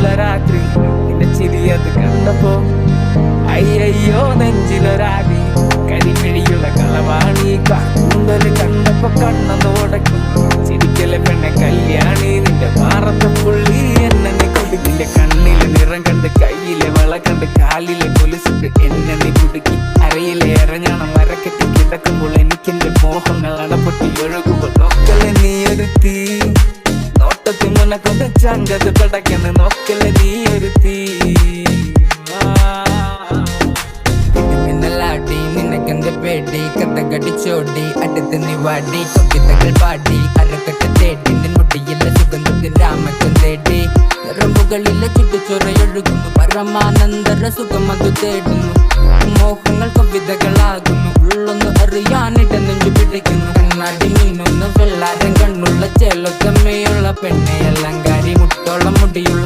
മഞ്ഞുള്ള രാത്രി നിന്റെ ചിരിയത് കണ്ടപ്പോ അയ്യോ നെഞ്ചിലൊരാതി കരിമിഴിയുള്ള കളവാണി കൂന്തല് കണ്ടപ്പോ കണ്ണതോടക്കും ചിരിക്കലെ പെണ്ണെ കല്യാണി നിന്റെ മാറത്തെ പുള്ളി എന്നെ കുടി നിന്റെ കണ്ണിലെ നിറം കണ്ട് കയ്യിലെ വള കണ്ട് കാലിലെ കൊലുസിട്ട് എന്നെ നീ കുടുക്കി അരയിലെ എറഞ്ഞാണം മരക്കെട്ടി കിടക്കുമ്പോൾ എനിക്കെന്റെ മോഹങ്ങൾ അടപൊട്ടി ഒഴുകുമ്പോൾ നോക്കലെ നീ ഒരു തീ നോട്ടത്തിൽ മുനക്കൊന്ന് ചങ്കത് പടക്കന്ന് നോക്കലെ നീ ഒരു തീ ലാടി നിനക്കെന്ത് പേടി കഥകടിച്ചോടി അടുത്ത് നീ വാടി കവിതകൾ പാടി അരക്കെട്ട് തേടി നിൻമുടിയിലെ സുഗന്ധത്തിൽ രാമക്കൻ തേടി ഞരമ്പുകളിലെ ചുട്ടുചൊറയൊഴുകുന്നു പരമാനന്ദര സുഖം അത് തേടുന്നു മോഹങ്ങൾ കവിതകളാകുന്നു ഉള്ളൊന്ന് അറിയാനിട നെഞ്ചു പിടിക്കുന്നു കണ്ണാടി മീനൊന്ന് വെള്ളാരം കണ്ണുള്ള ചേലൊത്തമ്മയുള്ള പെണ്ണെ അലങ്കാരി മുട്ടോളം മുടിയുള്ള